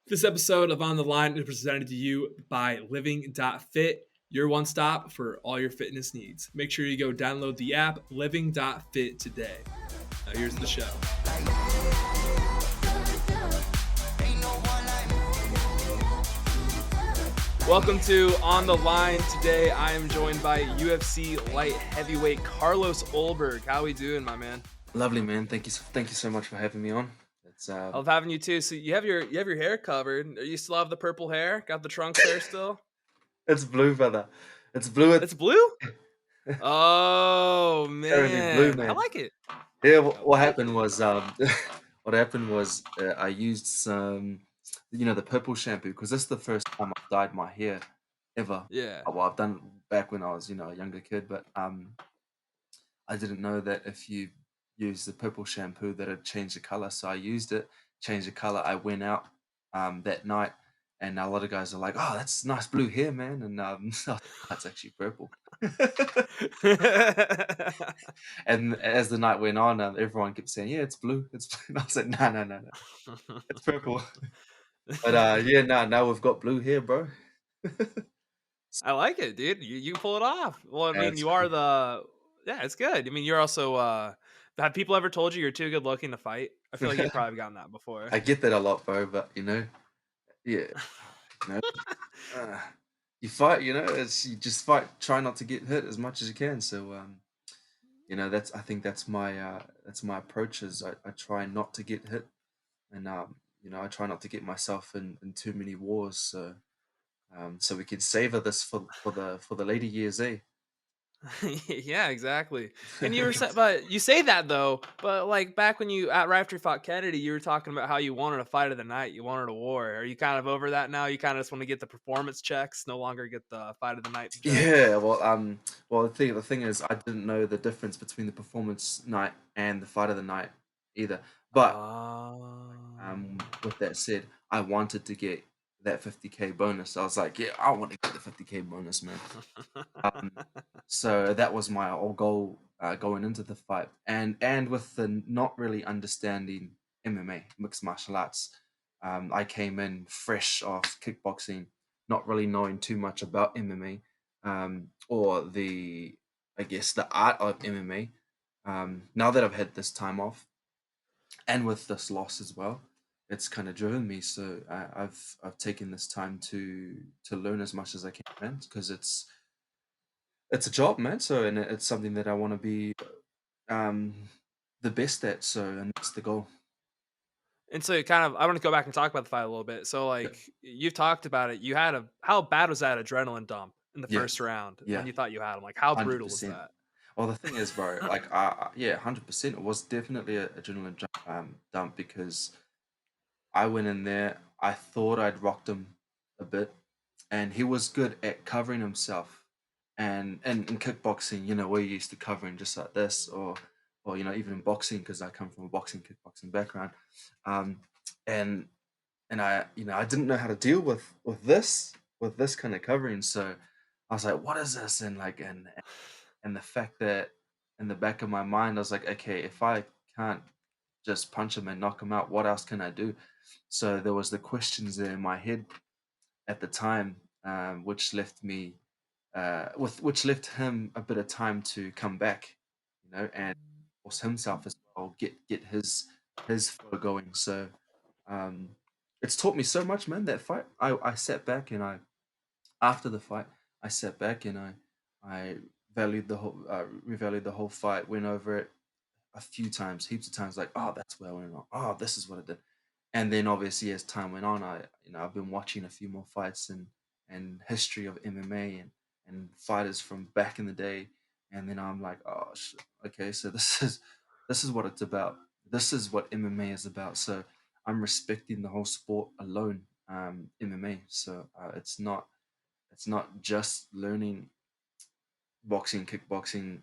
This episode of On the Line is presented to you by Living.Fit, your one stop for all your fitness needs. Make sure you go download the app Living.Fit today. Now, here's the show. Welcome to On the Line. Today, I am joined by UFC light heavyweight Carlos Ulberg. How we doing, my man? Lovely, man. Thank you so much for having me on. It's I love having you too. So you have your hair covered. You still have the purple hair? Got the trunks hair still? it's blue, brother. It's blue. It's blue? It's Oh currently blue, man, I man. like it. Yeah. I What like happened it. was what happened was I used some, the purple shampoo because this is the first time I've dyed my hair ever. Yeah. Well, I've done it back when I was, a younger kid, but I didn't know that if you use the purple shampoo that it changed the color. So I used it, changed the color. I went out that night, and a lot of guys are like, "Oh, that's nice blue hair, man," and that's actually purple. And as the night went on, everyone kept saying, "Yeah, it's blue, it's blue." And I was like, "No, no, no, no, it's purple." But yeah, now we've got blue hair, bro. I like it, dude. You pull it off. Well, I Yeah, mean, it's you are cool. the yeah, it's good. I mean, you're also have people ever told you you're too good looking to fight? I feel like you've probably gotten that before. I get that a lot, bro. But yeah, you know, uh, you fight. It's you just fight. Try not to get hit as much as you can. So I think that's my approach. Is I try not to get hit, and I try not to get myself in too many wars. So we can savor this for the later years, eh? Yeah, exactly. And but you say that though, but like back when right after you fought Kennedy, you were talking about how you wanted a fight of the night, you wanted a war. Are you kind of over that now? You kind of just want to get the performance checks, no longer get the fight of the night checks. Yeah, well, the thing is, I didn't know the difference between the performance night and the fight of the night either. But with that said, I wanted to get that 50K bonus. I was like, yeah, I want to get the 50K bonus, man. Um, so that was my whole goal going into the fight, and with the not really understanding MMA, mixed martial arts, I came in fresh off kickboxing, not really knowing too much about MMA, or I guess the art of MMA. Now that I've had this time off, and with this loss as well, it's kind of driven me. So I've taken this time to learn as much as I can, man, because it's a job, man. So and it's something that I want to be um the best at. So and that's the goal. And so I want to go back and talk about the fight a little bit. So Yeah, like you've talked about it. You had how bad was that adrenaline dump in the yeah, first round when yeah, you thought you had him? Like how hundred brutal was percent. that? Well, the thing is, bro, like, yeah, 100%. It was definitely a adrenaline dump because I went in there. I thought I'd rocked him a bit, and he was good at covering himself. And in kickboxing, we're used to covering just like this, or even in boxing because I come from a boxing kickboxing background, um, and I didn't know how to deal with this kind of covering. So I was like, what is this? And the fact that in the back of my mind, I was like, okay, if I can't just punch him and knock him out, what else can I do? So there was the questions there in my head at the time, which left him a bit of time to come back, and force himself as well, get his flow going. So um, it's taught me so much, man. That fight, I sat back and after the fight, I sat back and I revalued the whole fight, went over it a few times, heaps of times, like, oh, that's where I went wrong. Oh, this is what I did. And then obviously as time went on, I've been watching a few more fights and history of MMA and fighters from back in the day. And then I'm like, oh shit, okay, so this is what it's about. This is what MMA is about. So I'm respecting the whole sport alone, MMA. So it's not just learning boxing, kickboxing,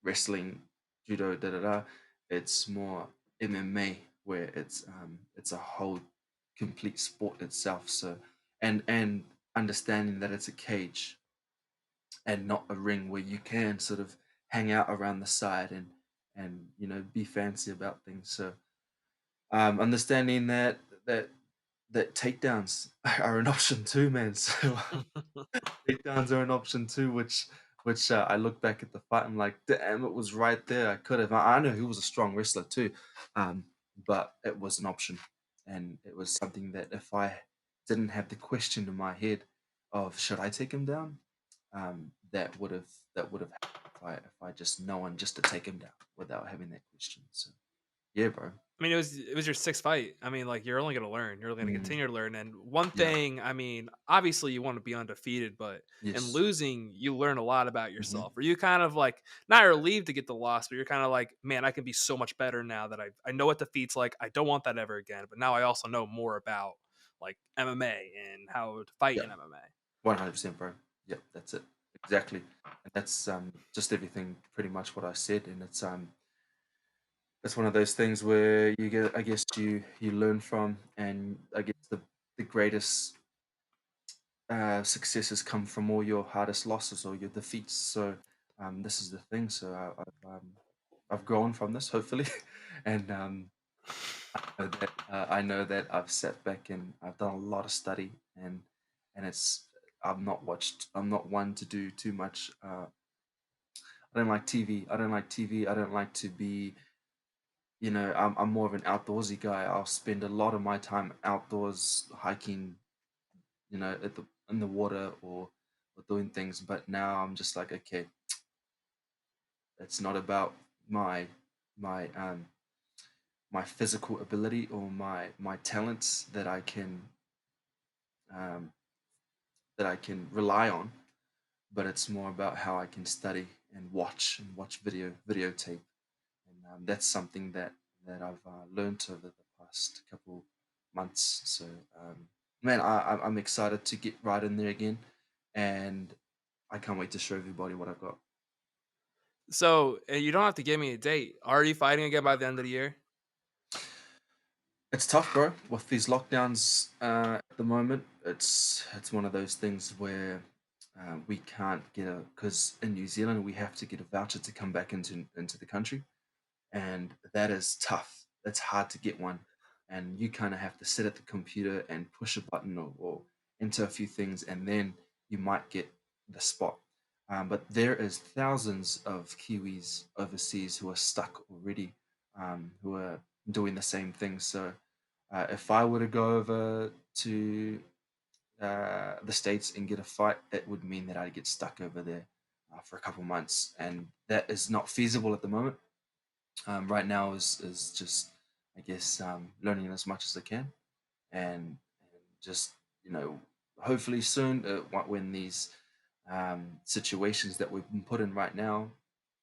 wrestling, judo, da da da. It's more MMA where it's a whole complete sport itself. So and understanding that it's a cage and not a ring where you can sort of hang out around the side and be fancy about things. So understanding that that takedowns are an option too, man. So takedowns are an option too, which I look back at the fight. I'm like, damn, it was right there. I could have. I know he was a strong wrestler too, um, but it was an option, and it was something that if I didn't have the question in my head of should I take him down, that would have happened if I just known just to take him down without having that question. So yeah, bro. I mean, it was your sixth fight. I mean, like you're only gonna learn. You're gonna Mm, continue to learn. And one yeah. thing, I mean, obviously you want to be undefeated, but in Yes. losing, you learn a lot about Hmm. yourself. Are you kind of like not relieved to get the loss, but you're kind of like, man, I can be so much better now that I know what defeat's like. I don't want that ever again. But now I also know more about like MMA and how to fight Yeah. in MMA. 100%, bro. Yep, that's it. Exactly. And that's just everything pretty much what I said. And it's one of those things where you get I guess you learn from, and I guess the greatest successes come from all your hardest losses or your defeats. So this is the thing. So I've grown from this, hopefully. And I know that I've sat back and I've done a lot of study, and it's I'm not one to do too much. I don't like TV. I don't like TV. I don't like to be, I'm more of an outdoorsy guy. I'll spend a lot of my time outdoors hiking, in the water, or doing things. But now I'm just like, okay, it's not about my my physical ability or my talents um, that I can rely on, but it's more about how I can study and watch videotape. And that's something that I've learned over the past couple months. So man, I'm excited to get right in there again, and I can't wait to show everybody what I've got. So you don't have to give me a date. Are you fighting again by the end of the year? It's tough, bro. With these lockdowns at the moment, it's one of those things where we can't get a because in New Zealand we have to get a voucher to come back into the country, and that is tough. It's hard to get one, and you kind of have to sit at the computer and push a button or enter a few things, and then you might get the spot. But there is thousands of Kiwis overseas who are stuck already, who are doing the same thing. So if I were to go over to the States and get a fight, it would mean that I'd get stuck over there for a couple months, and that is not feasible at the moment. Right now is just I guess learning as much as I can, and just hopefully soon when these situations that we've been put in right now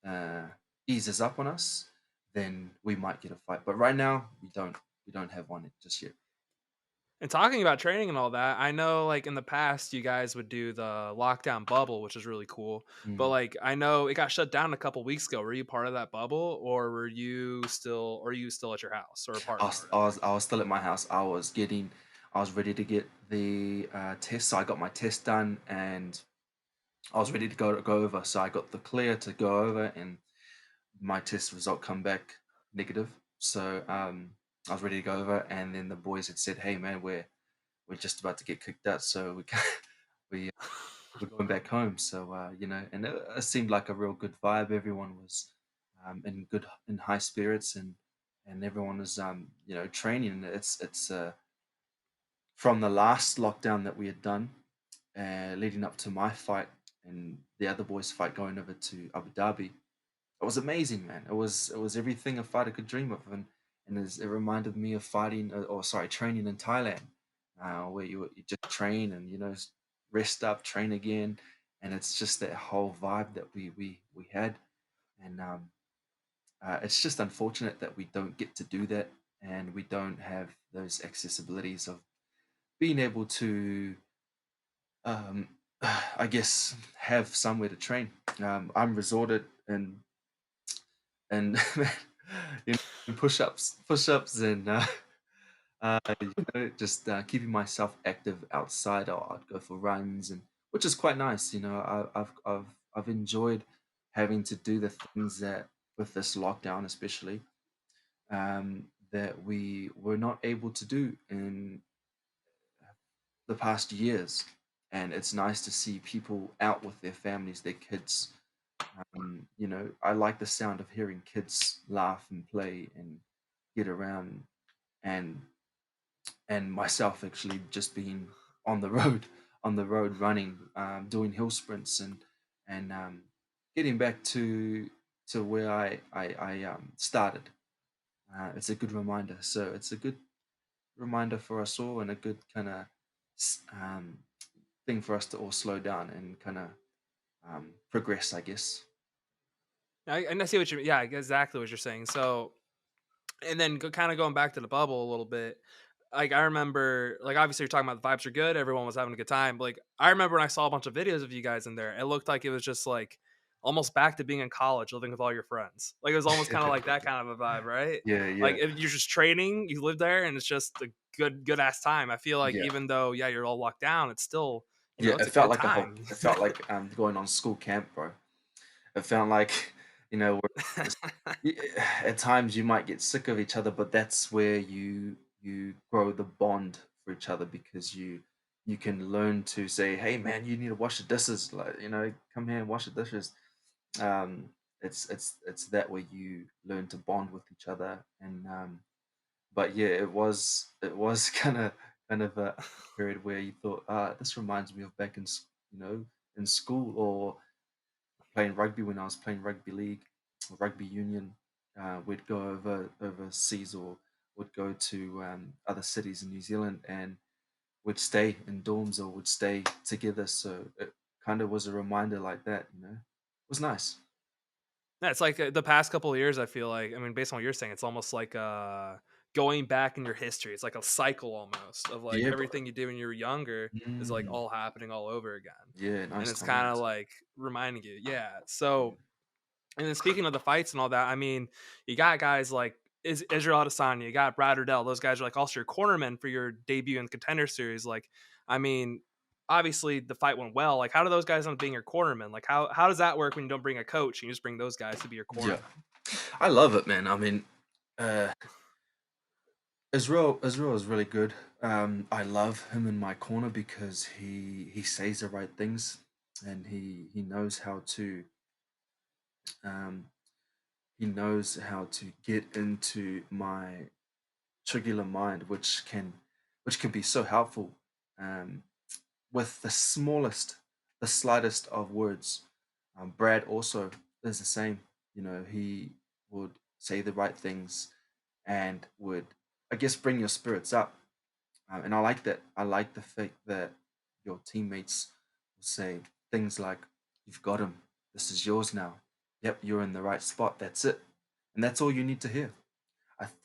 uh, eases up on us, then we might get a fight. But right now we don't have one just yet. And talking about training and all that, I know like in the past you guys would do the lockdown bubble, which is really cool. But Mm. like I know it got shut down a couple weeks ago. Were you part of that bubble or were you still at your house or I apartment or was, I whatever? was I was still at my house. I was ready to get the test. So I got my test done, and I was ready to go over. So I got the clear to go over, and my test result come back negative. So I was ready to go over, and then the boys had said, "Hey man, we're just about to get kicked out, so we can we we're going back home." So and it seemed like a real good vibe. Everyone was in high spirits, and everyone was training. And it's from the last lockdown that we had done, leading up to my fight and the other boys' fight going over to Abu Dhabi. It was amazing, man. It was everything a fighter could dream of, and it reminded me of fighting, or sorry, training in Thailand, where you just train and rest up, train again, and it's just that whole vibe that we had, and it's just unfortunate that we don't get to do that, and we don't have those accessibilities of being able to, I guess, have somewhere to train. I'm resorted and push-ups, and just keeping myself active outside. I'd go for runs, and which is quite nice. I've enjoyed having to do the things that with this lockdown, especially that we were not able to do the past years, and it's nice to see people out with their families, their kids. You know, I like the sound of hearing kids laugh and play and get around, and myself actually just being on the road, on the road running, doing hill sprints, and getting back to where I started. It's a good reminder. So it's a good reminder for us all, and a good kind of thing for us to all slow down and kind of progress, I guess. And I see what you yeah, exactly what you're saying. So and then kind of going back to the bubble a little bit, like I remember, like obviously you're talking about the vibes are good, everyone was having a good time. But like I remember when I saw a bunch of videos of you guys in there, it looked like it was just like almost back to being in college, living with all your friends. Like it was almost kind of like that kind of a vibe, right? Yeah, Like yeah, if you're just training, you live there, and it's just a good ass time. I feel like yeah, even though yeah you're all locked down, it's still yeah. it's It a felt good like a whole. time. It felt like going on school camp, bro. It felt like, you know, where just, at times you might get sick of each other, but that's where you grow the bond for each other, because you can learn to say, "Hey, man, you need to wash the dishes." Like, you know, come here and wash the dishes. It's that way you learn to bond with each other, and but yeah, it was kind of a period where you thought, this reminds me of back in you know, in school, or playing rugby when I was playing rugby league or rugby union. We'd go overseas, or would go to other cities in New Zealand, and would stay in dorms or would stay together. So it kind of was a reminder like that, you know. It was nice. Yeah, it's like, the past couple of years, I feel like I mean, based on what you're saying, it's almost like, going back in your history. It's like a cycle almost of, like, Yeah, bro. everything you do when you were younger is, like, Mm, all happening all over again, yeah, and nice it's kinda, times. like, reminding you yeah, Yeah, so and then speaking of the fights and all that, I mean, you got guys like Israel Adesanya, you got Brad Riddell. Those guys are like also your cornermen for your debut in Contender series. Like, I mean, obviously the fight went well. Like, how do those guys end up being your cornermen? Like, how does that work when you don't bring a coach and you just bring those guys to be your yeah. cornermen? I love it, man. I mean, uh, Israel is really good. I love him in my corner because he says the right things, and he knows how to um, he knows how to get into my jugular mind, which can be so helpful, um, with the smallest, the slightest of words. Brad also is the same. You know, he would say the right things and would, I guess, bring your spirits up. And I like that. I like the fact that your teammates will say things like, "You've got him. This is yours now. Yep, you're in the right spot. That's it." And that's all you need to hear.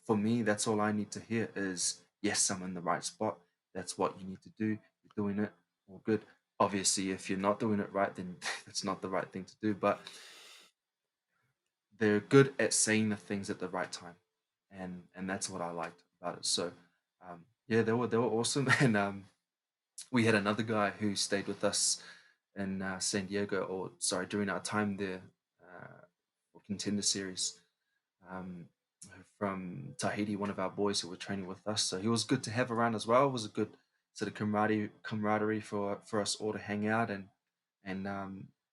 For me, that's all I need to hear is, "Yes, I'm in the right spot. That's what you need to do. You're doing it. All good." Obviously, if you're not doing it right, then that's not the right thing to do. But they're good at saying the things at the right time, and that's what I liked about it. So, yeah, they were awesome, and we had another guy who stayed with us in San Diego, or sorry, during our time there, for Contender series, um, from Tahiti, one of our boys who were training with us. So he was good to have around as well. It was a good sort of camaraderie for us all to hang out, and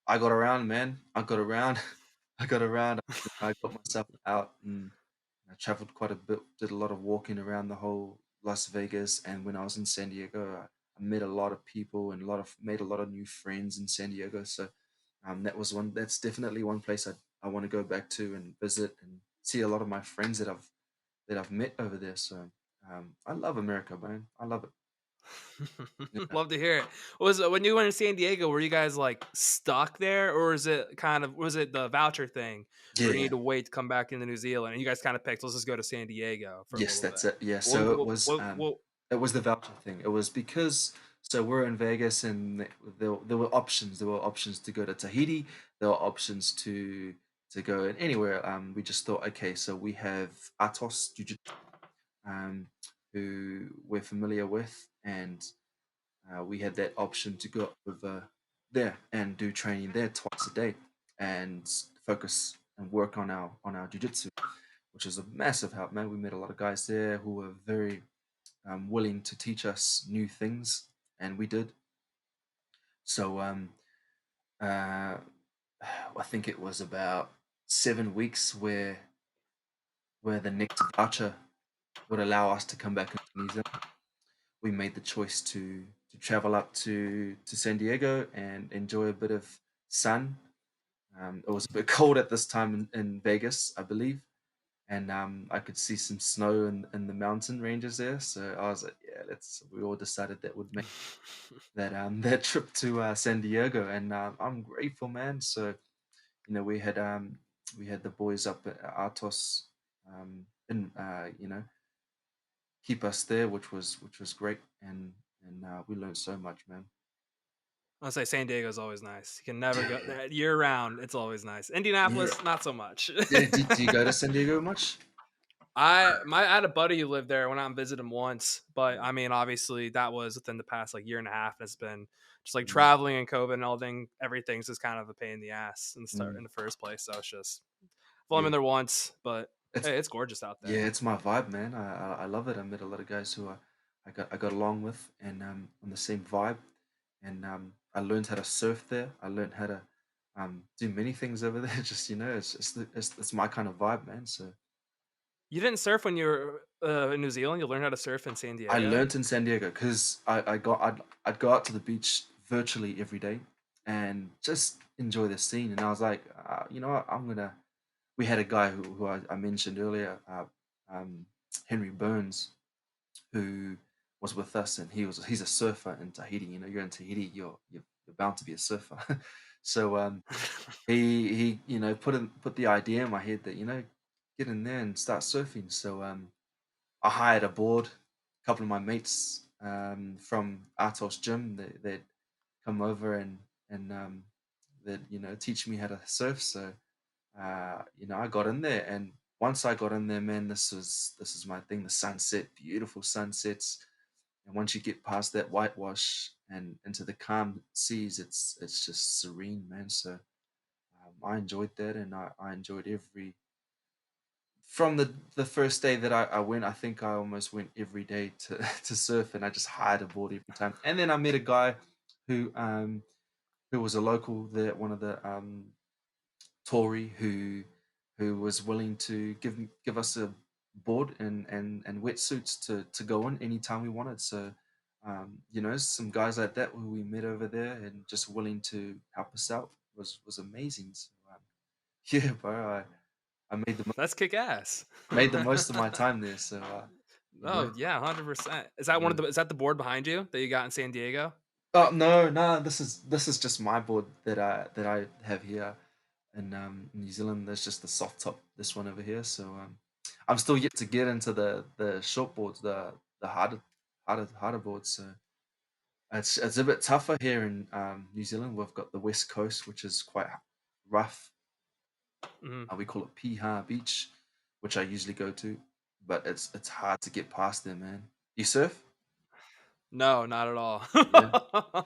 I got around, man. I got around. I got around. I got myself out, and I traveled quite a bit. Did a lot of walking around the whole Las Vegas, and when I was in San Diego, I met a lot of people and made a lot of new friends in San Diego. So that was one. That's definitely one place I want to go back to and visit and see a lot of my friends that I've met over there. So I love America, man. I love it. Yeah, Love to hear it. Was when you went to San Diego, were you guys like stuck there, or is it kind of was it the voucher thing where you yeah. need to wait to come back into New Zealand and you guys kind of picked let's just go to San Diego for a Yes, little bit? that's it. Yeah, What, so what, what, what, it was the voucher thing. It was because, so we're in Vegas, and there were options. There were options to go to Tahiti. There were options to go anywhere. We just thought, okay, so we have Atos Jiu Jitsu, who we're familiar with, and we had that option to go over there and do training there twice a day, and focus and work on our jiu-jitsu, which is a massive help, man. We met a lot of guys there who were very willing to teach us new things, and we did. So uh, I think it was about 7 weeks where the next voucher would allow us to come back into New Zealand. We made the choice to travel up to San Diego and enjoy a bit of sun. It was a bit cold at this time in Vegas, I believe, and I could see some snow in the mountain ranges there. So I was like, yeah, let's. We all decided that would make that that trip to San Diego, and I'm grateful, man. So we had the boys up at Atos, and keep us there, which was great, and we learned so much, man. I'll say San Diego's always nice. You can never go Yeah, there year round. It's always nice. yeah, Indianapolis, not so much. yeah. Do you go to San Diego much? I had a buddy who lived there. I went out and visited him once, but Mm, I mean, obviously that was within the past like year and a half. And it's been just like mm, traveling and COVID and all thing. Everything's just kind of a pain in the ass in the start in mm. the first place. So it's just well, I'm Yeah, in there once, but it's hey, it's gorgeous out there. yeah, it's my vibe, man. I love it. I met a lot of guys who I got along with, and on the same vibe, and I learned how to surf there. I learned how to do many things over there. Just it's my kind of vibe, man. So You didn't surf when you were in New Zealand. You learned how to surf in San I Diego. learned in San Diego because I'd go out to the beach virtually every day and just enjoy the scene. And I was like, you know what, I'm gonna. We had a guy who I mentioned earlier, Henry Burns, who was with us, and he's a surfer in Tahiti. You know, you're in Tahiti, you're bound to be a surfer. So he put the idea in my head that get in there and start surfing. So I hired a board. A couple of my mates from Atos gym they'd come over and they'd teach me how to surf. So I got in there, and once I got in there, man, this is my thing. The sunset, beautiful sunsets, and once you get past that whitewash and into the calm seas, it's just serene, man. So I enjoyed that, and I enjoyed every from the first day that I went. I think I almost went every day to to surf, and I just hired a board every time. And then I met a guy who um who was a local there, one of the Tory who was willing to give us a board and wetsuits to go on anytime we wanted. So some guys like that who we met over there and just willing to help us out was amazing. So yeah, bro, I That's kick ass. made the most of my time there. So you Oh know. yeah, 100%. Is that one of Yeah. the? Is that the board behind you that you got in San Diego? Oh no, no, this is just my board that I have here in New Zealand. There's just the soft top, this one over here. So I'm still yet to get into the short boards, the harder boards. So it's a bit tougher here in New Zealand. We've got the west coast, which is quite rough. Mhm. We call it Piha Beach, which I usually go to, but it's hard to get past there, man. You surf? No, not at all. Yeah.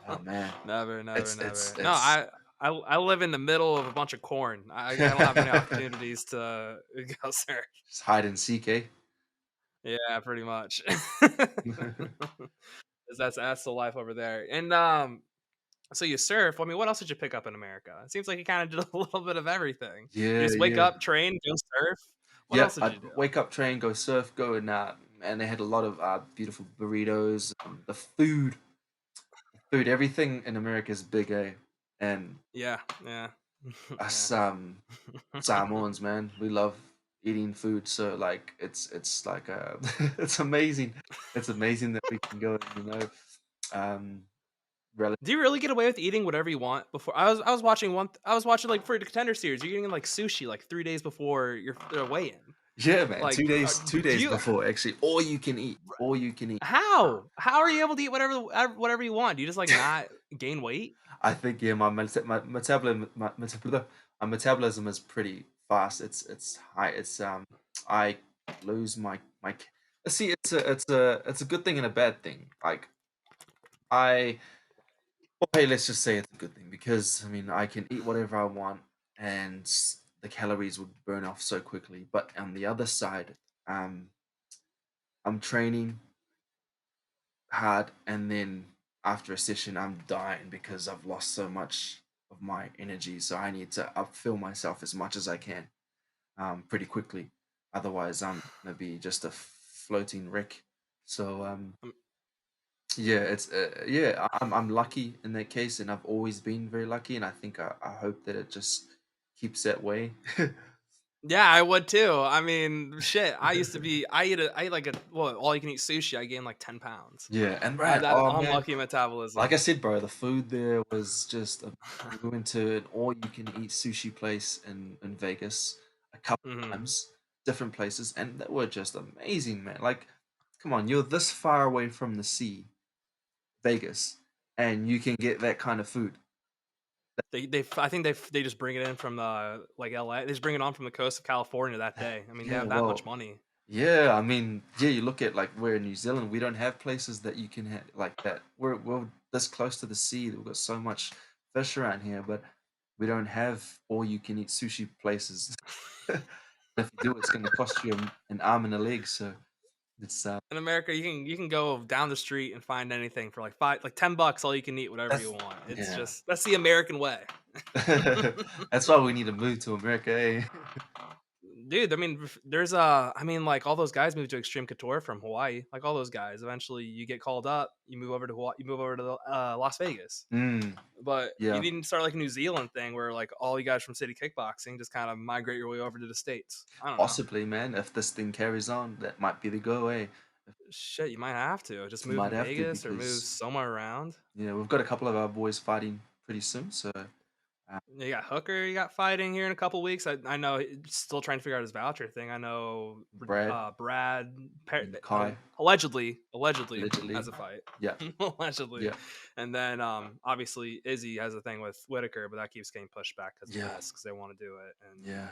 Oh man, Never, never, it's it's never. No, it's I live in the middle of a bunch of corn. I don't have many opportunities to go surf. just hide and seek, eh? Yeah, pretty much. 'Cause that's the life over there. And so you surf. I mean, what else did you pick up in America? It seems like you kind of did a little bit of everything. You Yeah, just wake yeah. up, train, go surf. What Yeah, else did I'd you do? wake up, train, go surf, go and they had a lot of beautiful burritos. The food, everything in America is big, eh? And Yeah, yeah, yeah. us Samoans, man, we love eating food. So like, it's like it's amazing. It's amazing that we can go and um, relish. Do you really get away with eating whatever you want before? I was watching I was watching like for the Contender series. You're getting like sushi like 3 days before your weigh-in. Yeah, man, Like, 2 days, two do days you? before actually, all you can eat, all you can eat. How are you able to eat whatever you want? Do you just like not gain weight? I think yeah, my metabolism is pretty fast. It's high. I lose see, it's a good thing and a bad thing. Like I hey, let's just say it's a good thing because I mean I can eat whatever I want and the calories would burn off so quickly. But on the other side, um, I'm training hard and then after a session, I'm dying because I've lost so much of my energy. So I need to upfill myself as much as I can, pretty quickly. Otherwise, I'm gonna be just a floating wreck. So Um, yeah, it's yeah. I'm lucky in that case, and I've always been very lucky, and I think I hope that it just keeps that way. yeah, I would too. I mean, shit. I eat like a all you can eat sushi. I gained like 10 pounds. Yeah, and I have man, that oh man, unlucky like I metabolism. said, bro, the food there was just amazing. We went to an all-you-can-eat sushi place in Vegas a couple Hmm. times, different places, and they were just amazing, man. Like, come on, you're this far away from the sea, Vegas, and you can get that kind of food. I think they just bring it in from the like LA. They just bring it on from the coast of California that day. I mean, they Yeah, have that much well, money. yeah, I mean, yeah, you look at like we're in New Zealand, we don't have places that you can have like that. We're this close to the sea, we've got so much fish around here, but we don't have all you can eat sushi places. If you do, it's going to cost you an arm and a leg. So it's In America, you can go down the street and find anything for like 10 bucks, all you can eat, whatever you that's want. It's yeah. just that's the American way. That's why we need to move to America. Eh? Dude, I mean, there's I mean, like all those guys moved to Extreme Couture from Hawaii. Like all those guys, eventually you get called up, you move over to Hawaii, you move over to Las Vegas. Mm, But you yeah, need to start like a New Zealand thing where like all you guys from City Kickboxing just kind of migrate your way over to the states. I don't know. possibly, man. If this thing carries on, that might be the go. Eh? Shit, you might have to just You move might in have to Vegas or move because somewhere around. yeah, we've got a couple of our boys fighting pretty soon. So You got Hooker, you got fighting here in a couple weeks. I know he's still trying to figure out his voucher thing. I know Brad Brad and Kai allegedly allegedly, has a fight. yeah, Allegedly. yeah, And then obviously Izzy has a thing with Whitaker, but that keeps getting pushed back because of yeah, this because they want to do it. And yeah.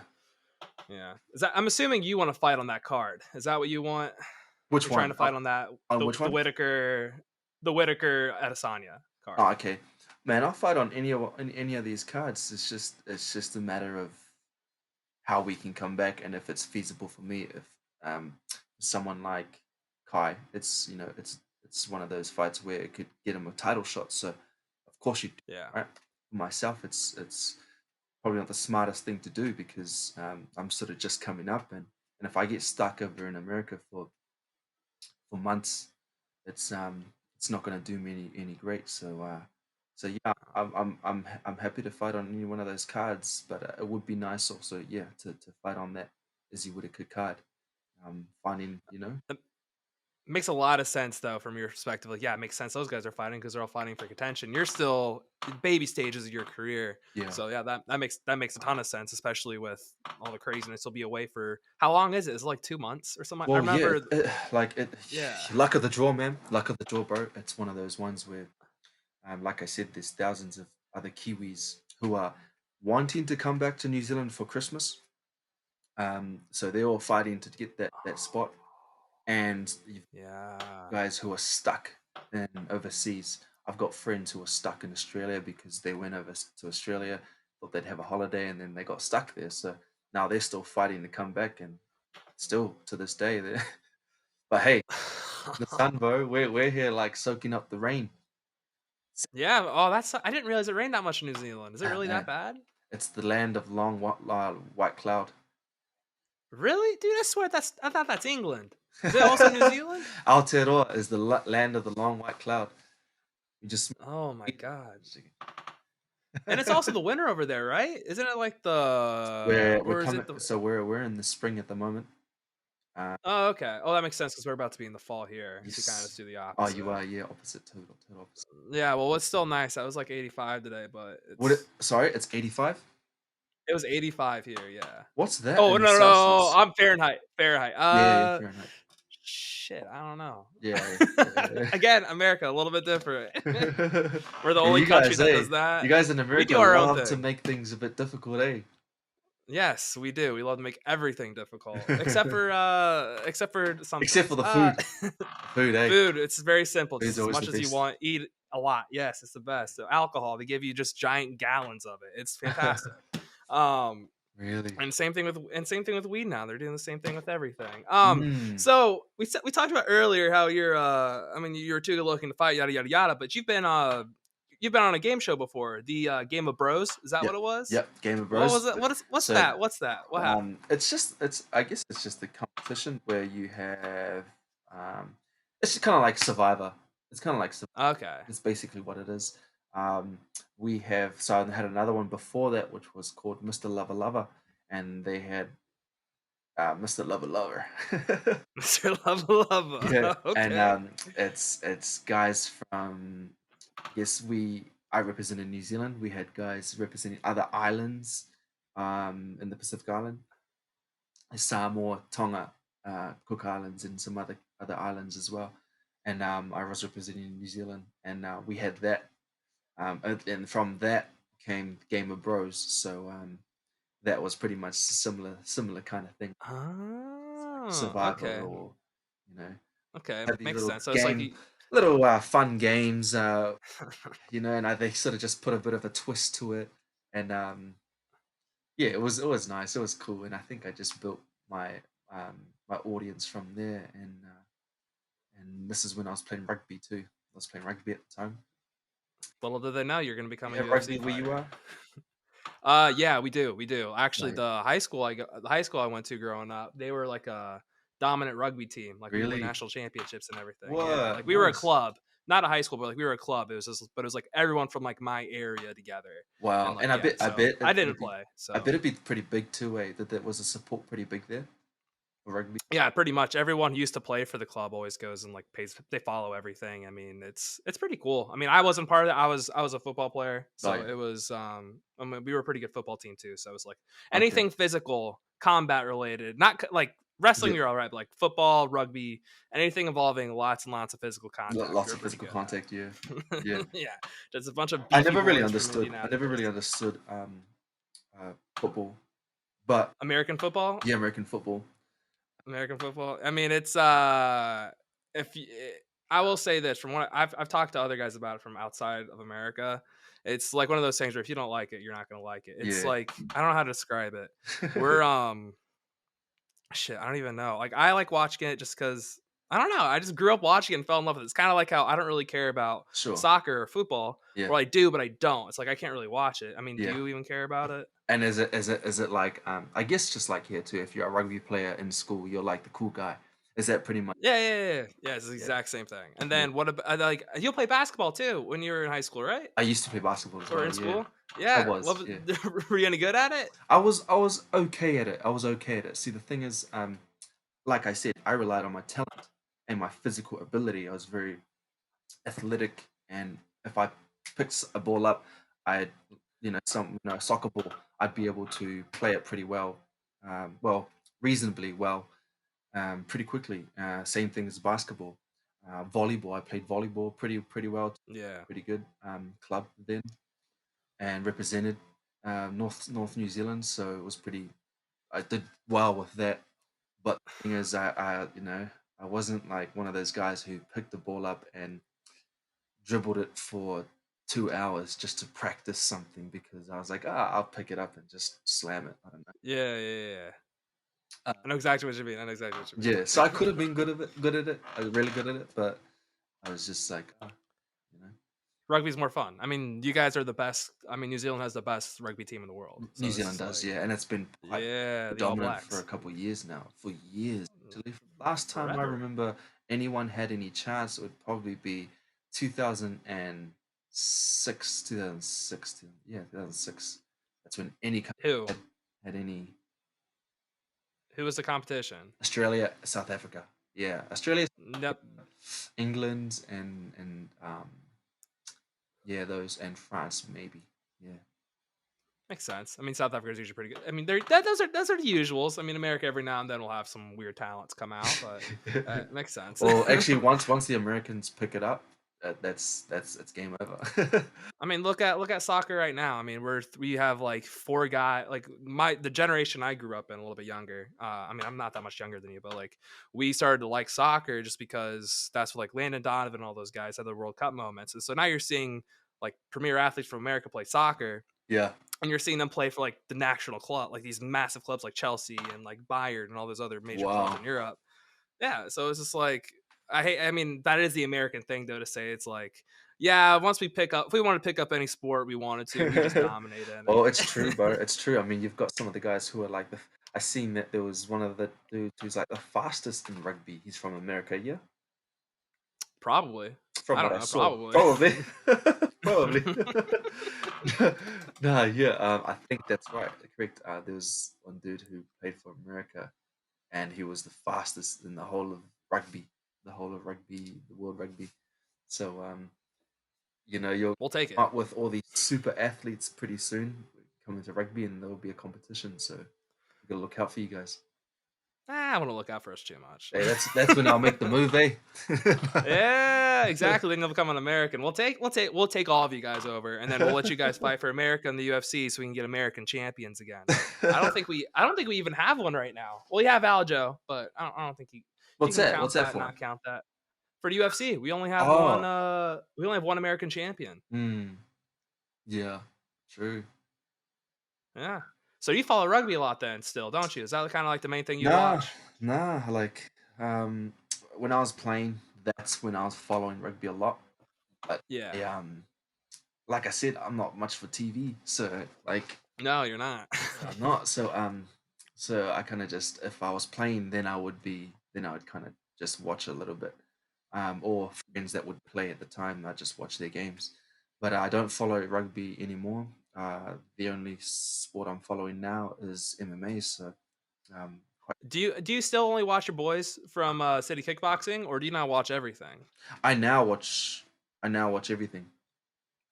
yeah. Is that I'm assuming you want to fight on that card. Is that what you want? Which You're trying one? to fight on that On which one? The Whitaker Adesanya Oh, card. okay. Man, I'll fight on any of these cards. It's just a matter of how we can come back and if it's feasible for me. If someone like Kai, it's one of those fights where it could get him a title shot. So of course you do, Yeah. right? For myself, it's probably not the smartest thing to do because I'm sort of just coming up and if I get stuck over in America for months, it's not going to do me any great. So yeah, I'm happy to fight on any one of those cards, but it would be nice also, yeah, to fight on that Izzy Whitaker card. Finding Makes a lot of sense though from your perspective. Like, yeah, it makes sense. Those guys are fighting because they're all fighting for contention. You're still in baby stages of your career. yeah. So yeah, that makes a ton of sense, especially with all the craziness. You'll be away for how long is it? Is it like 2 months or something? I Well, yeah, remember. like it, Yeah. luck of the draw, man. Luck of the draw, bro. It's one of those ones where, like I said, there's thousands of other Kiwis who are wanting to come back to New Zealand for Christmas. So they're all fighting to get that spot, and you've Yeah. guys who are stuck in overseas. I've got friends who are stuck in Australia because they went over to Australia, thought they'd have a holiday, and then they got stuck there. So now they're still fighting to come back, and still to this day, they but hey, the sun, bro. We're here like soaking up the rain. Yeah. Oh, I didn't realize it rained that much in New Zealand. Is it Ah, really that man, bad? it's the land of long white cloud. Really, dude? I thought that's England. Is it also New Zealand? Aotearoa is the land of the long white cloud. You just Oh my god. And it's also the winter over there, right? Isn't it like we're or is coming. it the So we're in the spring at the moment. Uh, Oh, okay. Oh, that makes sense because 'cause we're about to be in the fall here, so you kinda just yes. do the Oh, you opposite. are, yeah, opposite, total opposite. Yeah, well, it's still nice. I was like 85 today, but What? Sorry, it's 85. it was 85 here, yeah. What's that Oh, in no, Celsius? I'm Fahrenheit, Fahrenheit. Yeah, yeah, Fahrenheit. Shit, I don't know. Yeah, yeah. Again, America, a little bit different. Yeah, We're the only you country guys, that hey, does you that. guys in We America do our own love to thing. make things a bit difficult, eh? Yes, we do. We love to make everything difficult, except for some Except for things. the food. The food, eh? Food, it's very simple. Food's Just as always the much as you best. want, eat a lot. Yes, it's the best. So alcohol, they give you just giant gallons of it. It's fantastic. Um, Really? And same thing with weed now. They're doing the same thing with everything. Mm. So we talked about earlier how you're I mean you're too good looking to fight, yada yada yada, but you've been on a game show before. The Game of Bros, is that what Yep. it was? Yep. Game of What Bros. was it? What's So that? What's that? What happened? it's I guess it's just a competition where you have um, it's just kind of like Survivor. It's kind of like Okay. it's basically what it is. Um, we have so I had another one before that, which was called Mr. Lover Lover, and they had Mr. Lover Lover. Mr. Lava Yeah, Lava. and Okay. it's guys from yes we I represented New Zealand. We had guys representing other islands in the Pacific Island, Samoa, Tonga, Cook Islands, and some other islands as well. And I was representing New Zealand, and we had that. And from that came Game of Bros. So that was pretty much similar kind of thing. It's like Oh, Survivor, okay. or you know, Okay, have these makes little sense. So it's like fun games, and they sort of just put a bit of a twist to it, and yeah, it was nice, it was cool, and I think I just built my audience from there, and this is when I was playing rugby too. I was playing rugby at the time. little did they know you're gonna You become a have UFC rugby where you fighter. are? Yeah, we do, we do. Actually, Like, the high school I went to growing up, they were like a dominant rugby team. Like we won really? national championships and everything. Yeah, What? like we were a Nice. club, not a high school, but like we were a club. But it was like everyone from like my area together, and Wow, like and I yeah. bet I So bet I it'd didn't be play. I So bet it'd be pretty big too, that was a support pretty big there for rugby. yeah, pretty much everyone who used to play for the club always goes and like pays. They follow everything. I mean, it's pretty cool. I mean, I wasn't part of it. I was a football player, Oh, so yeah. it was. I mean, we were a pretty good football team too. So it was like Okay. anything physical, combat related, not like wrestling. Yeah, You're all right, but like football, rugby, anything involving lots and lots of physical contact, lots you're of pretty physical good contact, yeah. at. Yeah. Yeah, just a bunch of I beefy never really boys from understood. I never really Indianapolis. understood football, but American football. yeah, American football. American football. I mean, it's if y- eh, I will say this from what I've talked to other guys about it from outside of America. It's like one of those things where if you don't like it, you're not gonna like it. It's Yeah. like I don't know how to describe it. We're shit, I don't even know. Like I like watching it just because I don't know. I just grew up watching it and fell in love with it. It's kind of like how I don't really care about Sure. soccer or football, Yeah. or I do, but I don't. It's like I can't really watch it. I mean, do Yeah. you even care about it? And is it like I guess just like here too, if you're a rugby player in school, you're like the cool guy. Is that pretty much Yeah. It's the yeah. exact same thing. And Yeah. then what about like you'll play basketball too when you were in high school, right? I used to play basketball as Or well, in yeah. school? I Yeah. What was, was yeah. were you any good at it? I was okay at it. I was okay at it. See, the thing is, like I said, I relied on my talent and my physical ability. I was very athletic, and if I picked a ball up, I'd soccer ball, I'd be able to play it pretty well, reasonably well, pretty quickly. Same thing as basketball, volleyball. I played volleyball pretty well, Yeah. pretty good club then, and represented North New Zealand. So it was pretty. I did well with that, but the thing is, I wasn't like one of those guys who picked the ball up and dribbled it for 2 hours just to practice something because I was like, I'll pick it up and just slam it. I don't know. Yeah. Uh, I know exactly what you mean. I know exactly what you yeah, so I could have mean. been good at it, really good at it, but I was just like, you know, Rugby's more fun. I mean, you guys are the best. I mean, New Zealand has the best rugby team in the world. New So it's Zealand just does, like, yeah, and it's been quite yeah, the All dominant for a Blacks. couple of years now, for years. Actually, last time I Forever. remember anyone had any chance, it would probably be 2006, 2006, yeah, 2006. That's when any country Who? had any. Who was the competition? Australia, South Africa. Yeah, Australia, Nope. England, and yeah, those and France maybe. Yeah. Makes sense. I mean, South Africa is usually pretty good. I mean, those are the usuals. I mean, America every now and then will have some weird talents come out, but it makes sense. Well, actually, once the Americans pick it up, that's it's game over. I mean, look at soccer right now. I mean, we have like four guy like the generation I grew up in, a little bit younger. I mean, I'm not that much younger than you, but like we started to like soccer just because that's what like Landon Donovan and all those guys had the World Cup moments, and so now you're seeing like premier athletes from America play soccer, Yeah. and you're seeing them play for like the national club, like these massive clubs like Chelsea and like Bayern and all those other major clubs Wow. in Europe. Yeah, so it's just like I mean, that is the American thing though to say it's like, yeah, once we pick up if we want to pick up any sport we wanted to, we just dominate in Oh, it's true, it. bro. It's true. I mean, you've got some of the guys who are like I seen that there was one of the dudes who's like the fastest in rugby. He's from America, yeah? Probably. From I what don't I know, saw. probably. Probably. Probably. No, yeah, I think that's right. Correct. There was one dude who played for America, and he was the fastest in the whole of rugby, the world rugby. So, you'll We'll take come it. up with all these super athletes pretty soon coming to rugby, and there will be a competition. So, we gotta look out for you guys. I want to look out for us too much. Hey, that's when I'll make the move, eh? Yeah, exactly. Then they'll become an American. We'll take all of you guys over, and then we'll let you guys fight for America in the UFC so we can get American champions again. I don't think we even have one right now. Well, we have Aljo, but I don't think he What's can that? What's count that that, for? not count that. For the UFC, we only have one. Oh, We only have one American champion. yeah, true. Yeah. So you follow rugby a lot then, still, don't you? Is that kind of like the main thing you Nah, watch? nah. Like, when I was playing, that's when I was following rugby a lot. But Yeah. like I said, I'm not much for TV, so like, No, you're not. I'm not. So I kind of just, if I was playing, then I would kind of just watch a little bit. Or friends that would play at the time, I just watch their games. But I don't follow rugby anymore. The only sport I'm following now is MMA. So quite. Do you still only watch your boys from City Kickboxing, or do you not watch everything? I now watch. I now watch everything.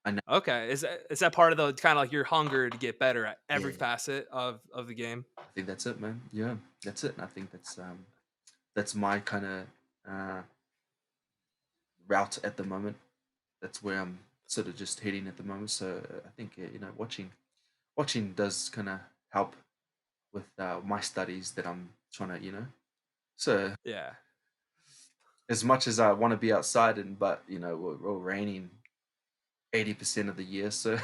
I now, Okay, is that part of the kind of like your hunger to get better at every yeah. facet of the game? I think that's it, man. Yeah, that's it. And I think that's my kind of uh, route at the moment. That's where I'm sort of just heading at the moment. So I think watching does kind of help with my studies that I'm trying to. So Yeah. as much as I want to be outside, but we're all raining 80% of the year, so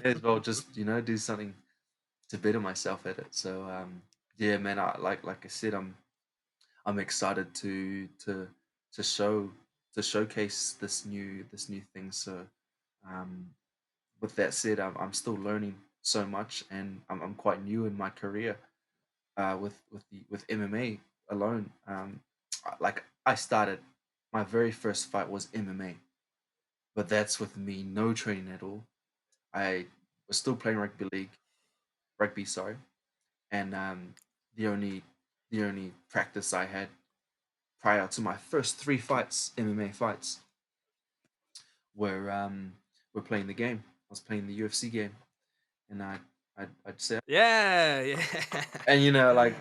may as well just do something to better myself at it. So yeah, man, like I said, I'm excited to show to showcase this new thing. So um, with that said, I'm still learning so much, and I'm quite new in my career with MMA alone. Like I started, my very first fight was MMA, but that's with me no training at all. I was still playing rugby, sorry, and the only the only practice I had prior to my first three fights, MMA fights, were were playing the game. I was playing the UFC game, and I'd say, Yeah, yeah. and like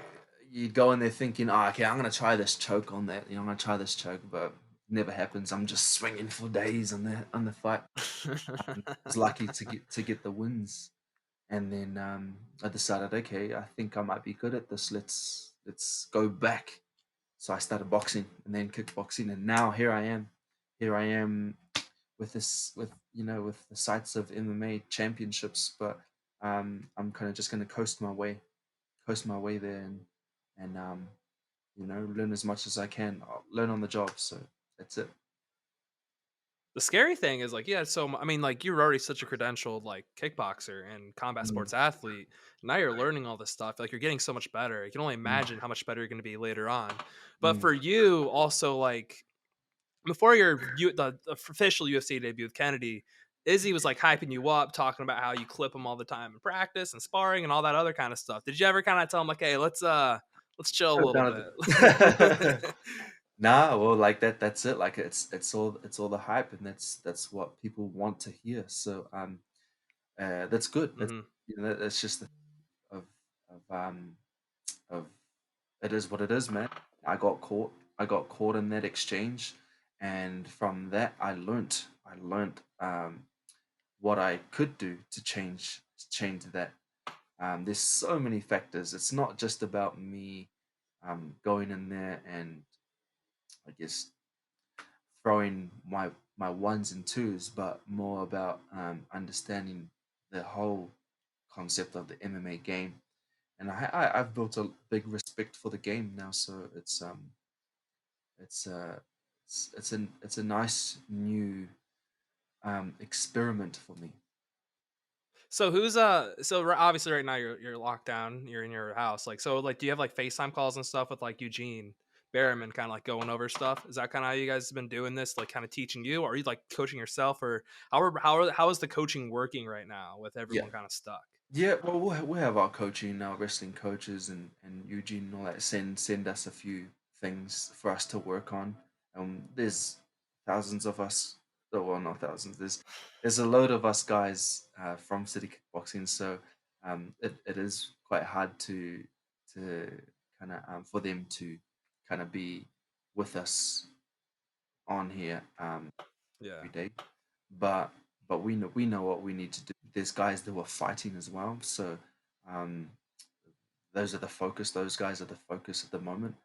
you'd go in there thinking, oh, okay, I'm gonna try this choke on that. I'm gonna try this choke, but never happens. I'm just swinging for days on the fight. I was lucky to get the wins, and then I decided, okay, I think I might be good at this. Let's go back. So I started boxing and then kickboxing, and now here I am. Here I am with this, with the sights of MMA championships, but I'm kind of just going to coast my way there, and learn as much as I can. I'll learn on the job. So that's it. The scary thing is like, yeah, I mean, like you're already such a credentialed like kickboxer and combat Mm, sports athlete. Now you're learning all this stuff. Like you're getting so much better. You can only mm, imagine how much better you're going to be later on. But mm. for you, also like before the official UFC debut with Kennedy, Izzy was like hyping you up, talking about how you clip him all the time in practice and sparring and all that other kind of stuff. Did you ever kind of tell him like, hey, let's chill a Should've little done it. bit? Nah, well, like that's it. Like it's all the hype, and that's what people want to hear. So that's good. That's Hmm. that's just of of of it is what it is, man. I got caught. I got caught in that exchange, and from that, I learned what I could do to change that. There's so many factors. It's not just about me going in there and I guess throwing my ones and twos, but more about understanding the whole concept of the MMA game, and I've built a big respect for the game now. So it's it's a nice new experiment for me. So who's obviously right now you're locked down, you're in your house. Like so like do you have like FaceTime calls and stuff with like Eugene Berriman kind of like going over stuff? Is that kind of how you guys have been doing this, like kind of teaching you, or are you like coaching yourself, or how is the coaching working right now with Yeah. everyone kind of stuck? Yeah, well, we have our coaching, our wrestling coaches, and Eugene and all that send us a few things for us to work on. There's thousands of us. Oh, well, not thousands. There's a load of us guys from City Kickboxing, so it is quite hard to kind of for them to kind of be with us on here Yeah. every day. But we know what we need to do. There's guys that were fighting as well, so um, those are the focus. Those guys are the focus at the moment.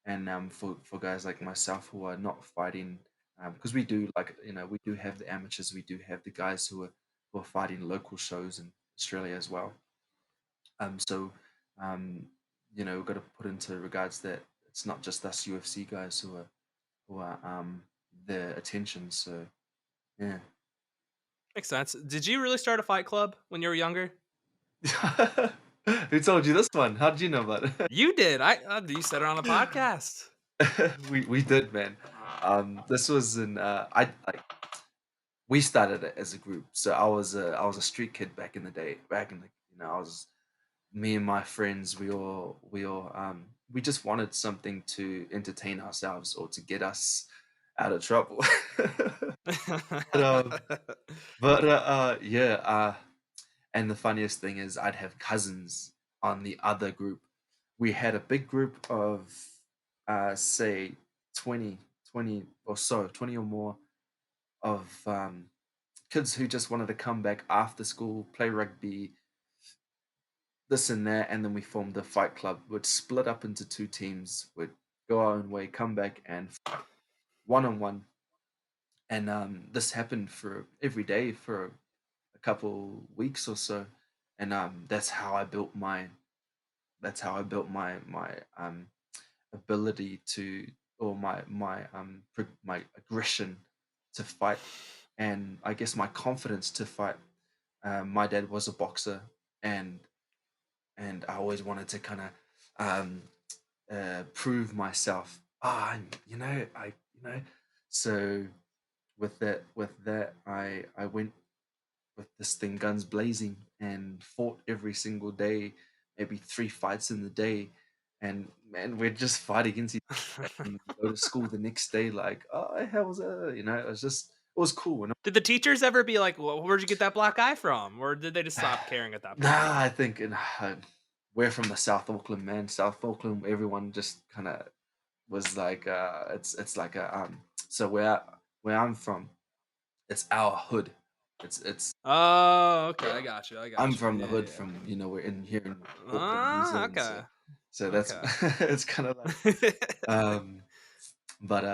And for guys like myself who are not fighting, because we do like we do have the amateurs, we do have the guys who are fighting local shows in Australia as well. So um, we've got to put into regards that it's not just us UFC guys who are the attention. So yeah. Makes sense. Did you really start a fight club when you were younger? Who told you this one? How did you know about it? You did. You said it on the podcast. We did, man. This was in I like we started it as a group. So I was a street kid back in the day. Back in the I was me and my friends. We just wanted something to entertain ourselves or to get us out of trouble. but um, but yeah. And the funniest thing is, I'd have cousins on the other group. We had a big group of, say, 20, 20 or so, 20 or more of kids who just wanted to come back after school, play rugby, this and that. And then we formed a fight club, would split up into two teams, would go our own way, come back and fight one on one. And this happened for every day for a couple weeks or so. And that's how I built my ability to or my aggression to fight, and I guess my confidence to fight. My dad was a boxer, and I always wanted to kind of um, prove myself. So with that, I went with this thing guns blazing and fought every single day, maybe 3 fights in the day, and man, we'd just fight against each other and go to school the next day like, oh, how was it? It was cool. And Did the teachers ever be like, well, "Where'd you get that black eye from?" Or did they just stop caring at that point? nah, I think we're from the South Auckland, man. South Auckland, everyone just kind of was like, it's like a so where I'm from, it's our hood. It's Oh, okay, I Yeah. got you, I I'm got you. from the Yeah, hood yeah. from, we're in here in Auckland, New Ah, Zealand, so okay, that's okay. it's kind of like um but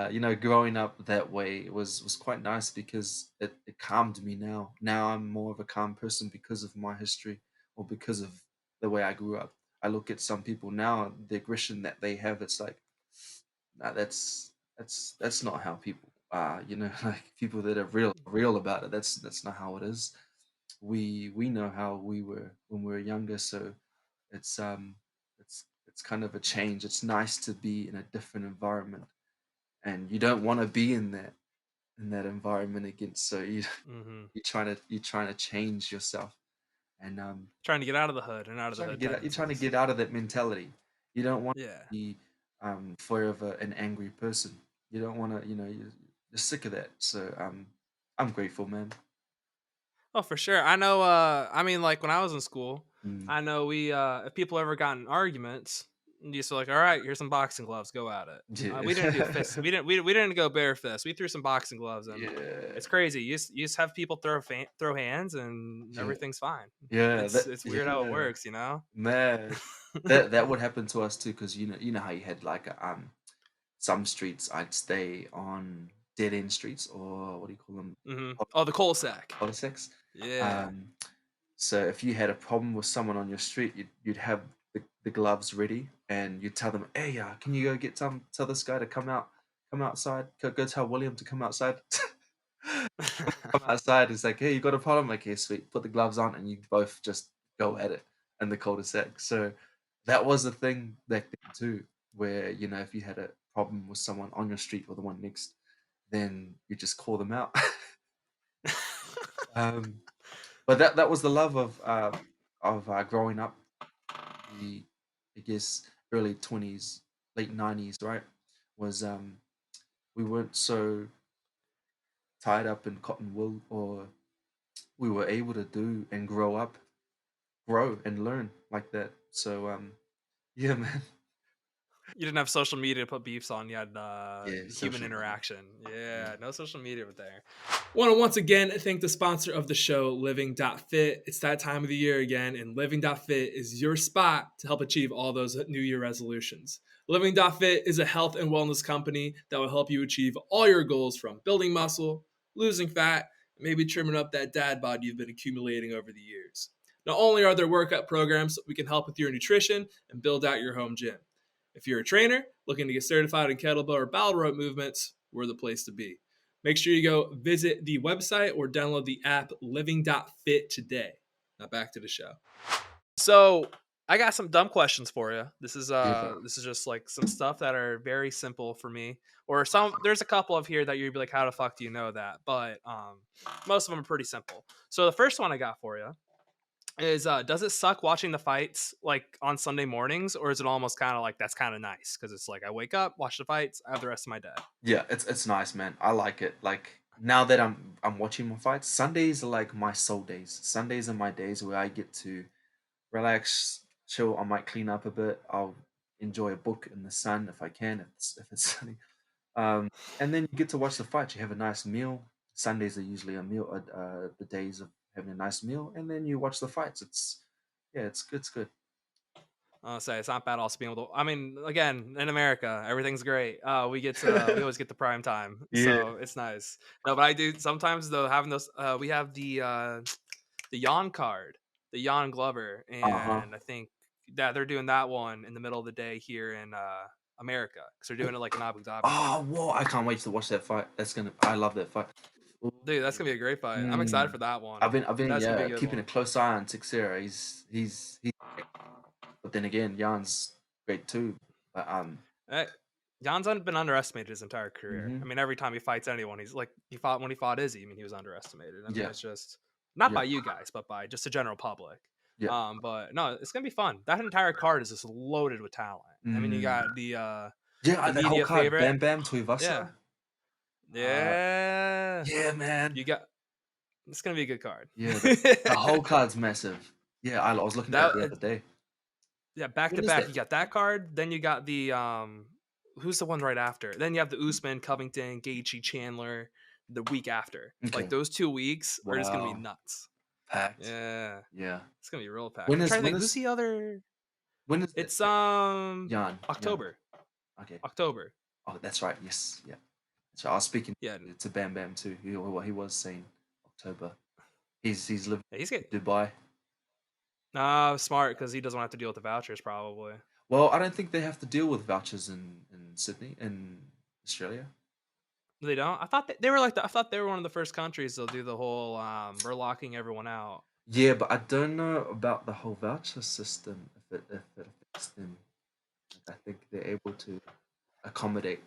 growing up that way was quite nice because it calmed me now. Now I'm more of a calm person because of my history or because of the way I grew up. I look at some people now, the aggression that they have, it's like, nah, that's not how people are, like people that are real about it. That's not how it is. We know how we were when we were younger, so it's it's kind of a change. It's nice to be in a different environment, and you don't want to be in that environment again. So Mhm. you're trying to change yourself, and Trying to get out of the hood and out of the hood you're trying to tendencies. get out of that mentality. You don't want to Yeah. be forever an angry person. You don't want to, you're sick of that. So I'm grateful, man. Oh, for sure. I know, I mean, like, when I was in school, Mm, I know if people ever got in arguments, you just like, "All right, here's some boxing gloves, go at it." yeah. We didn't do fists. We didn't go bare fists. We threw some boxing gloves, and Yeah. it's crazy. You just have people throw hands, and Yeah. everything's fine. Yeah, It's weird how it yeah, works, you know? man. That would happen to us too, because you know how you had like some streets I'd stay on dead end streets, or what do you call them? Oh, the coal sack. Cul-de-sacs. Yeah. Um, So if you had a problem with someone on your street, you'd have the gloves ready, and you'd tell them, "Hey, can you go get tell this guy to come outside. Go tell William to come outside." Come outside. It's like, "Hey, you got a problem?" Like, "Okay, sweet." Put the gloves on, and you both just go at it in the cul-de-sac. So that was a thing back then too, where if you had a problem with someone on your street or the one next, then you just call them out. um, but that was the love of growing up, the I guess early 20s, late 90s, right? Was we weren't so tied up in cotton wool, or we were able to do and grow and learn like that. So yeah, man. You didn't have social media to put beefs on. You had Yeah, human social media. interaction. Yeah. Yeah, no social media there. Want to once again thank the sponsor of the show, Living.Fit. It's that time of the year again, and Living.Fit is your spot to help achieve all those New Year resolutions. Living.Fit is a health and wellness company that will help you achieve all your goals, from building muscle, losing fat, and maybe trimming up that dad bod you've been accumulating over the years. Not only are there workout programs, we can help with your nutrition and build out your home gym. If you're a trainer looking to get certified in kettlebell or battle rope movements, we're the place to be. Make sure you go visit the website or download the app Living.Fit today. Now back to the show. So I got some dumb questions for you. Yeah, bro. This is just like some stuff that are very simple for me. Or some there's a couple of here that you'd be like, how the fuck do you know that? But most of them are pretty simple. So the first one I got for you is does it suck watching the fights like on Sunday mornings, or is it almost kind of like that's kind of nice because it's like I wake up, watch the fights, I have the rest of my day. Yeah, it's nice, man. I like it. Like now that I'm watching my fights, Sundays are like my soul days. Sundays are my days where I get to relax, chill. I might clean up a bit. I'll enjoy a book in the sun if I can, if it's sunny. And then you get to watch the fight. You have a nice meal. Sundays are usually a meal, the days of having a nice meal, and then you watch the fights. Yeah, it's good. It's good. I'll say it's not bad also being able to. I mean, again, in America, everything's great. We always get the prime time, Yeah. so it's nice. No, but I do sometimes though having those. We have the Yawn card, the Yawn Glover, Uh huh. and I think that they're doing that one in the middle of the day here in America because they're doing it like in Abu Dhabi. Oh, whoa! I can't wait to watch that fight. That's gonna. I love that fight. Ooh. Dude, that's gonna be a great fight. I'm excited Mm. for that I've one. been, I've been, That's gonna be a yeah, good keeping a one. close eye on Tixera. He's great. But then again, Jan's great too. But Eh, Jan's been underestimated his entire career. I hmm mean, every time he fights anyone, he's like he fought when he fought Izzy. I mean, he was underestimated. I mean, yeah, it's just not yeah, by you guys, but by just the general public. yeah. But no, it's gonna be fun. That entire card is just loaded with talent. I mean, you Mm. got Yeah, the that whole media card, favorite. Bam Bam Yeah, Tuivasa. Uh, yeah. yeah, man. You got it's gonna be a good card. Yeah, the whole card's massive. Yeah, I was looking at it that the other day. Yeah, back to When is back. that? You got that card. Then you got the who's the one right after? Then you have the Usman, Covington, Gaethje, Chandler the week after. Like Okay. those 2 weeks are just gonna be Wow. nuts. Packed. Yeah, Yeah. it's gonna be real packed. When I'm is trying to when think who's is the other. when is that? It's Jan. Jan. October. Okay. October. Oh, that's right. Yes. Yeah. So I was speaking Yeah, to Bam Bam too. What he was saying October. He's living yeah he's good. in Dubai. Smart because he doesn't have to deal with the vouchers probably. Well, I don't think they have to deal with vouchers in Sydney, in Australia. They don't. I thought they were like. I thought they were one of the first countries they'll do the whole. We're locking everyone out. Yeah, but I don't know about the whole voucher system. If it affects them, like, I think they're able to accommodate.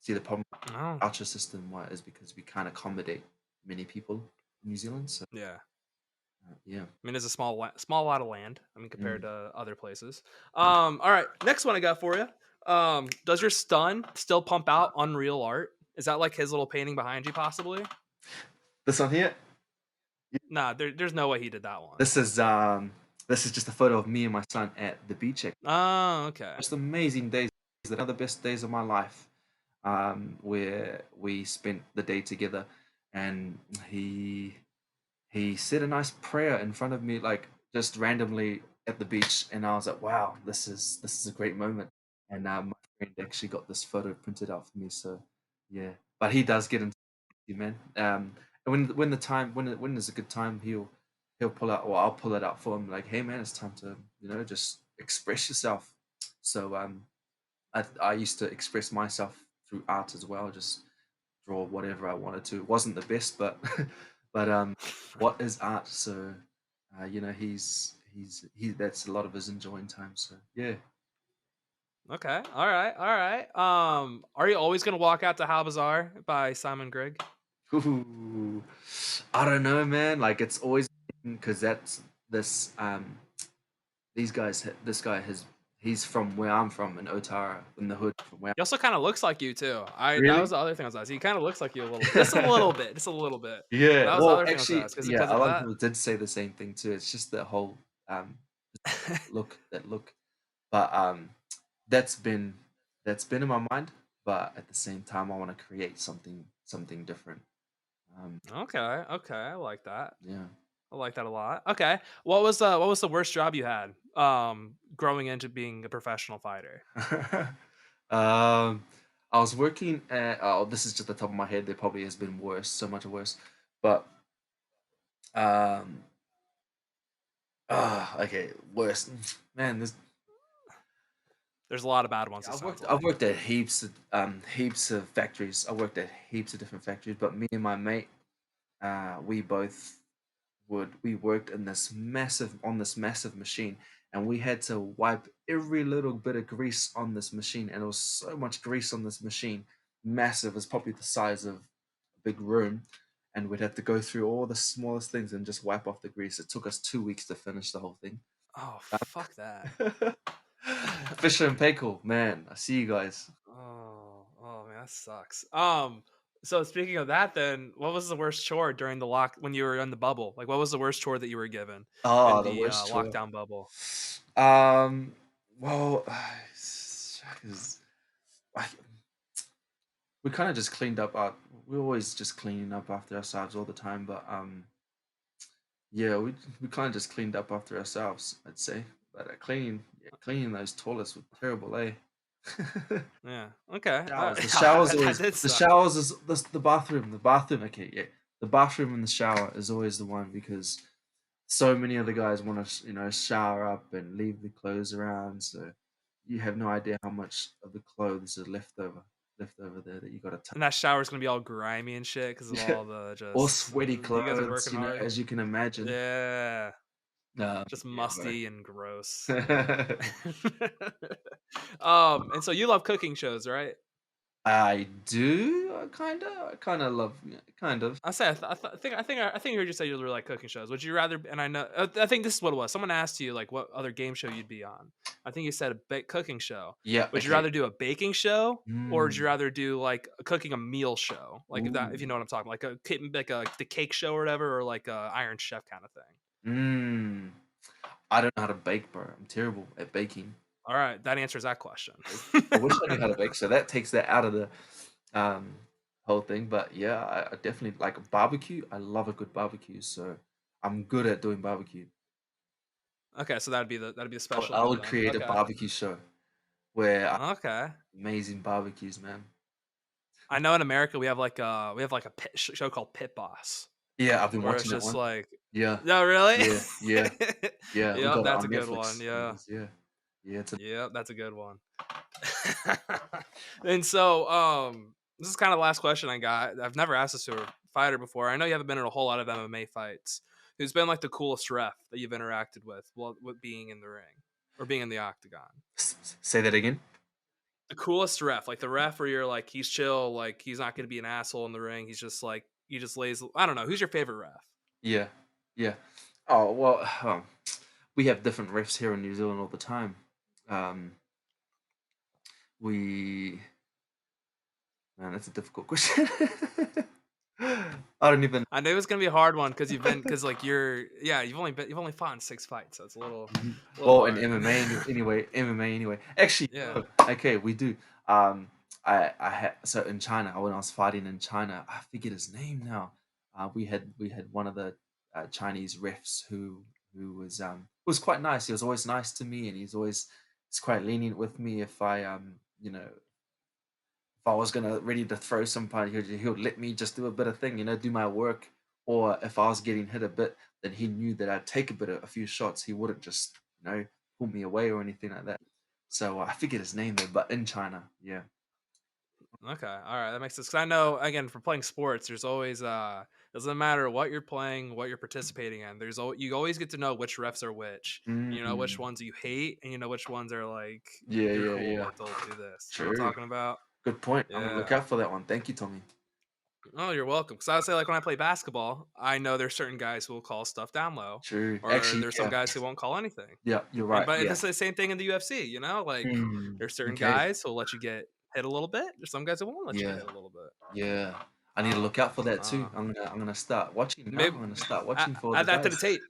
See, the problem with Oh, the voucher system why is because we can't accommodate many people in New Zealand. So yeah. yeah. I mean, it's a small lot of land. I mean, compared Mm. to other places. All right. Next one I got for you. Does your stun still pump out unreal art? Is that like his little painting behind you, possibly? This one here. Nah, there's no way he did that one. This is just a photo of me and my son at the beach. Oh, okay. Just amazing days. They're one of the best days of my life. Where we spent the day together, and he said a nice prayer in front of me, like just randomly at the beach, and I was like, "Wow, this is a great moment." And my friend actually got this photo printed out for me. So yeah, but he does get into it, man. And when the time when there's a good time, he'll pull out, or I'll pull it out for him. Like, hey man, it's time to just express yourself. So I used to express myself through art as well. Just draw whatever I wanted to. It wasn't the best, but but what is art? So he that's a lot of his enjoying time. So yeah. Okay. All right. All right. Are you always gonna walk out to How Bizarre by Simon Grigg? Ooh, I don't know, man. Like it's always because that's this these guys. This guy has he's from where I'm from in Otara in the hood from where. He also kind of looks like you too. I That was Really? the other thing I was asking. He kind of looks like you a little bit, just a little bit, just a little bit. Yeah. That was the Well, other thing I was actually, asking. Is it yeah. because A of lot of that? people did say the same thing too. It's just the whole um that look. But that's been that's been in my mind. But at the same time, I want to create something different. Um, Okay. Okay. I like that. yeah. I like that a lot. Okay. What was the worst job you had growing into being a professional fighter? um, I was working at. Oh, this is just the top of my head. There probably has been worse, so much worse. But um, okay, worse. Man, this. There's a lot of bad ones, it I've sounds worked. I've like. worked at heaps of factories. I worked at heaps of different factories. But me and my mate, we both we worked in this massive machine, and we had to wipe every little bit of grease on this machine, and it was so much grease on this machine, massive. It's probably the size of a big room, and we'd have to go through all the smallest things and just wipe off the grease. It took us 2 weeks to finish the whole thing. Oh, fuck that. Fisher and Paykel, man, I see you guys. Oh man, that sucks. So speaking of that, then what was the worst chore during the lock when you were in the bubble? Like, what was the worst chore that you were given in Oh, the the worst chore. lockdown bubble? Um, well, 'cause I, we kind of just cleaned up our. We're always just cleaning up after ourselves all the time, but yeah, we kind of just cleaned up after ourselves, I'd say. But cleaning those toilets was terrible, eh? Yeah. Okay. Showers. The I showers bet that always. did The suck. showers is the bathroom. The bathroom. Okay, yeah. The bathroom and the shower is always the one because so many other guys want to shower up and leave the clothes around. So you have no idea how much of the clothes are left over there that you got to touch. And that shower's gonna be all grimy and shit because of Yeah. all the Or just sweaty you guys are clothes, working hard. as you can imagine. Yeah. Just Yeah, bro. musty and gross. And so you love cooking shows, right? I do. I kind of love. Yeah, kind of. I say I think I heard you say you really like cooking shows. Would you rather? And I know I think this is what it was. Someone asked you like what other game show you'd be on. I think you said cooking show. Yeah. Would you Okay. rather do a baking show or would you Mm. rather do like cooking a meal show? Like if you Ooh. know what I'm talking, like the cake show or whatever, or like a Iron Chef kind of thing. Mm. I don't know how to bake, bro. I'm terrible at baking. All right, that answers that question. I wish I knew how to bake, so that takes that out of the um, whole thing. But yeah, I definitely like a barbecue. I love a good barbecue, so I'm good at doing barbecue. Okay, so that'd be the I specialty would then. create a Okay, barbecue show where I okay. amazing barbecues, man. I know in America we have like a show called Pit Boss, Yeah, I've been where it's watching that just one. like, Yeah, no, really? yeah, yeah, yeah. We Yep, got it that's on a good one. Netflix. Yeah, Yeah, yeah. It's a yep, that's a good one. And so, this is kind of the last question I got. I've never asked this to a fighter before. I know you haven't been in a whole lot of MMA fights. Who's been like the coolest ref that you've interacted with while with being in the ring or being in the octagon? say that again. The coolest ref, like the ref where you're like he's chill, like he's not going to be an asshole in the ring. He's just like he just lays. I don't know. Who's your favorite ref? Yeah, yeah. Oh well, we have different refs here in New Zealand all the time. Um, we Man, that's a difficult question. I don't even. I knew it was gonna be a hard one because like you've only fought in 6 fights, so it's Mhm. a little Well, in hard. MMA anyway, MMA anyway. Actually, Yeah. no. Okay, we do. I had so in China when I was fighting in China, I forget his name now. We had one of the Chinese refs who was quite nice. He was always nice to me, and he's quite lenient with me if if I was gonna ready to throw somebody, he would let me just do a bit of thing, do my work or if I was getting hit a bit, then he knew that I'd take a few shots. He wouldn't just, pull me away or anything like that. So I forget his name though, but in China, yeah. Okay, all right, that makes sense. 'Cause I know, again, for playing sports, there's always doesn't matter what you're playing, what you're participating in. You always get to know which refs are which. You know which Mm. ones you hate, and you know which ones are like Yeah, you're yeah, cool yeah. or told to do this. You know what I'm True. talking about? Good point. I'm gonna look Yeah. out for that one. Thank you, Tommy. Oh, you're welcome. Because I would say, like when I play basketball, I know there's certain guys who will call stuff down low, True. or Actually, there's some yeah. guys who won't call anything. Yeah, you're And right. but Yeah. this is the same thing in the UFC. Like Mm. there's certain Okay. guys who'll let you get hit a little bit. There's some guys who won't let you get Yeah. hit a little bit. Yeah. I need to Uh, look out for that too. uh, I'm gonna start watching now. I'm maybe gonna start add, watching for the add that to guys. the tape.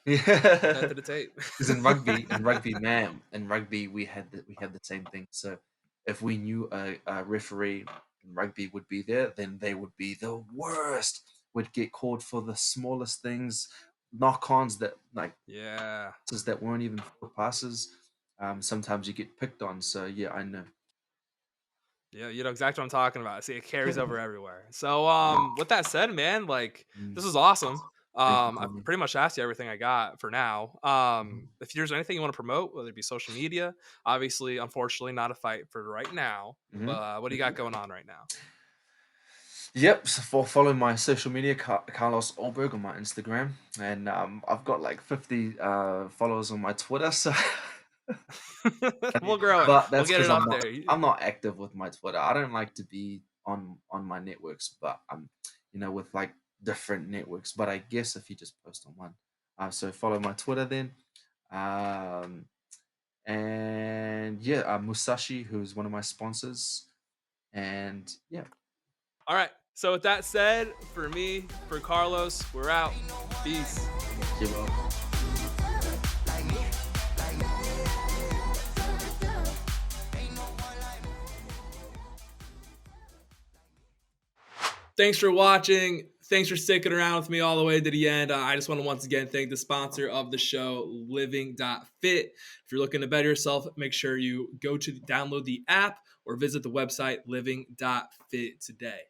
Add that Yeah. to the tape. Because in rugby, man, in rugby we had the same thing. So if we knew a referee in rugby would be there, then they would be the worst. Would get called for the smallest things, knock-ons that like Yeah. passes that weren't even full passes. Sometimes you get picked on. So yeah, I know. Yeah, you know exactly what I'm talking about. See, it carries over everywhere. So, with that said, man, like Mm, this is awesome. thank you, I've Tommy. pretty much asked you everything I got for now. Mhm. If there's anything you want to promote, whether it be social media, obviously, unfortunately, not a fight for right now. But Mhm. what do you got going on right now? Yep. So follow my social media, Carlos Ulberg on my Instagram, and I've got like 50 followers on my Twitter. So, We'll grow it. but We'll that's get because it I'm up not there. I'm not active with my Twitter. I don't like to be on my networks, but with like different networks. But I guess if you just post on one, so follow my Twitter then. Um, and yeah, Musashi, who's one of my sponsors, and yeah. All right. So, with that said, for me, for Carlos, we're out. Peace. You're welcome. Thanks for watching. Thanks for sticking around with me all the way to the end. I just want to once again thank the sponsor of the show, Living.Fit. If you're looking to better yourself, make sure you go to download the app or visit the website living.fit today.